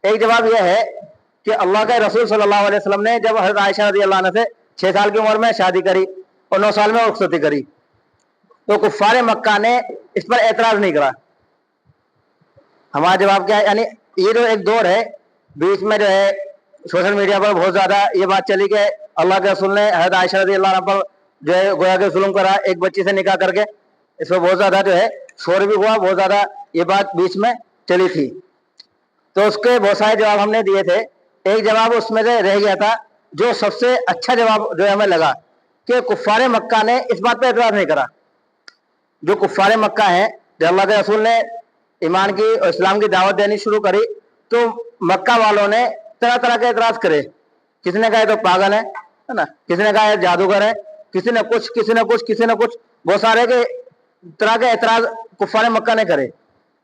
ایک جواب یہ ہے کہ اللہ کے رسول صلی اللہ علیہ وسلم نے جب حضرت عائشہ رضی اللہ عنہ سے 6 سال کی عمر میں شادی کری اور 9 سال میں رخصتی کری تو کفار مکہ نے اس پر اعتراض نہیں کرا. ہمارا جواب کیا ہے؟ یعنی یہ جو ایک دور ہے بیچ میں جو ہے سوشل میڈیا پر بہت زیادہ یہ بات چلی کہ اللہ کے رسول نے حضرت عائشہ رضی اللہ عنہ پر جو ہے گویا کہ ظلم کرا ایک بچی سے نکاح کر کے. اس پر بہت زیادہ جو ہے شور بھی ہوا, بہت زیادہ یہ بات بیچ میں چلی تھی. تو اس کے بہت سارے جواب ہم نے دیے تھے. ایک جواب اس میں سے رہ گیا تھا جو سب سے اچھا جواب جو ہمیں لگا کہ کفار مکہ نے اس بات پہ اعتراض نہیں کرا. جو کفار مکہ ہیں جب اللہ کے رسول نے ایمان کی اور اسلام کی دعوت دینی شروع کری تو مکہ والوں نے طرح طرح کے اعتراض کرے. کسی نے کہا یہ تو پاگل ہے نا, کسی نے کہا یہ جادوگر ہے, کسی نے کچھ کسی نے کچھ کسی نے کچھ, بہت سارے کے طرح کے اعتراض کفار مکہ نے کرے.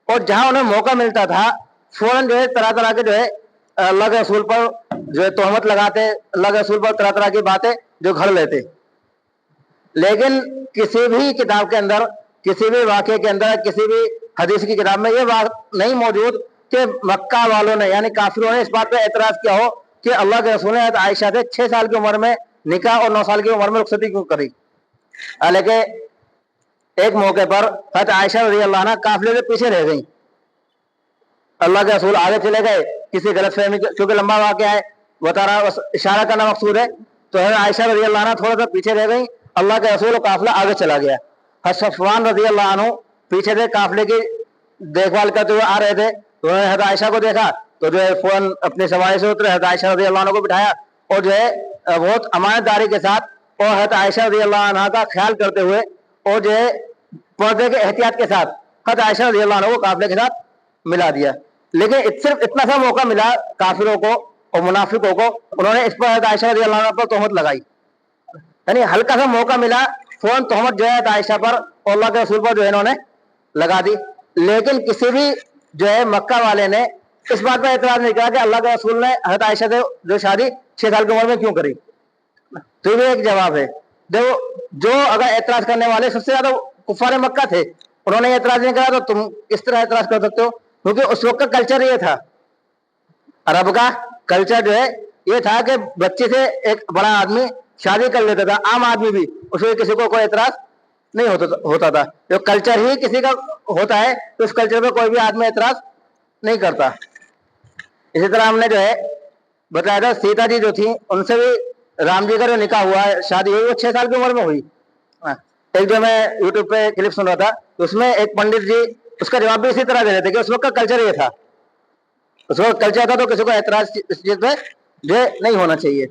اور جہاں انہیں موقع ملتا تھا فوراً جو ہے طرح طرح کے جو ہے اللہ کے رسول پر جو ہے تہمت لگاتے, اللہ کے رسول پر طرح طرح کی باتیں جو گھڑ لیتے. لیکن کسی بھی کتاب کے اندر, کسی بھی واقعے کے اندر, کسی بھی حدیث کی کتاب میں یہ بات نہیں موجود کہ مکہ والوں نے یعنی کافروں نے اس بات پہ اعتراض کیا ہو کہ اللہ کے رسول نے حضرت عائشہ سے 6 سال کی عمر میں نکاح اور 9 سال کی عمر میں رخصتی کیوں کری. حالانکہ ایک موقع پر حضرت عائشہ رضی اللہ عنہ قافلے سے پیچھے رہ گئیں, اللہ کے رسول آگے چلے گئے, کسی غلط فہمی چونکہ لمبا واقعہ ہے بتا رہا اشارہ کرنا مقصود ہے, تو حضرت عائشہ رضی اللہ عنہ تھوڑا سا پیچھے رہ گئیں, اللہ کے رسول و قافلہ آگے چلا گیا. حضرت صفوان رضی اللہ عنہ پیچھے سے قافلے کی دیکھ بھال کرتے ہوئے آ رہے تھے, تو انہوں نے حضرت عائشہ کو دیکھا تو جو ہے فوراً اپنی سواری سے اترے, حضرت عائشہ رضی اللہ عنہ کو بٹھایا اور جو ہے بہت امانت داری کے ساتھ اور حضرت عائشہ رضی اللہ عنہ کا خیال کرتے ہوئے اور جو ہے پردے کے احتیاط کے ساتھ حضرت عائشہ رضی اللہ عنہ کو قافلے کے ساتھ ملا دیا. لیکن صرف اتنا سا موقع ملا کافروں کو اور منافقوں کو, انہوں نے اس پر حضرت عائشہ رضی اللہ عنہ پر تہمت لگائی. یعنی ہلکا سا موقع ملا فوراً تہمت جو ہے حضرت عائشہ پر اور اللہ کے رسول پر جو ہے انہوں نے لگا دی. لیکن کسی بھی جو ہے مکہ والے نے اس بات پر اعتراض نہیں کیا کہ اللہ کے رسول نے حضرت عائشہ سے جو شادی 6 سال کی عمر میں کیوں کری. تو یہ ایک جواب ہے. جو اگر اعتراض کرنے والے سب سے زیادہ کفار مکہ تھے, انہوں نے اعتراض نہیں کرا تو تم اس طرح اعتراض کر سکتے ہو, کیونکہ اس وقت کا کلچر یہ تھا, عرب کا کلچر جو ہے یہ تھا کہ بچے سے ایک بڑا آدمی شادی کر لیتا تھا, عام آدمی بھی, اس میں کسی کو کوئی اعتراض نہیں ہوتا تھا. جو کلچر ہی کسی کا ہوتا ہے تو اس کلچر پہ کوئی بھی آدمی اعتراض نہیں کرتا. اسی طرح ہم نے جو ہے بتایا تھا سیتا جی جو تھی ان سے بھی رام جی کا جو نکاح ہوا ہے, شادی ہوئی, وہ 6 سال کی عمر میں ہوئی. ایک جو میں یوٹیوب پہ کلپ سن رہا تھا اس میں ایک پنڈت جی اس کا جواب بھی اسی طرح دے رہے تھے کہ اس وقت کا کلچر یہ تھا, اس وقت کلچر تھا تو کسی کو اعتراض اس چیز پہ جو نہیں ہونا چاہیے.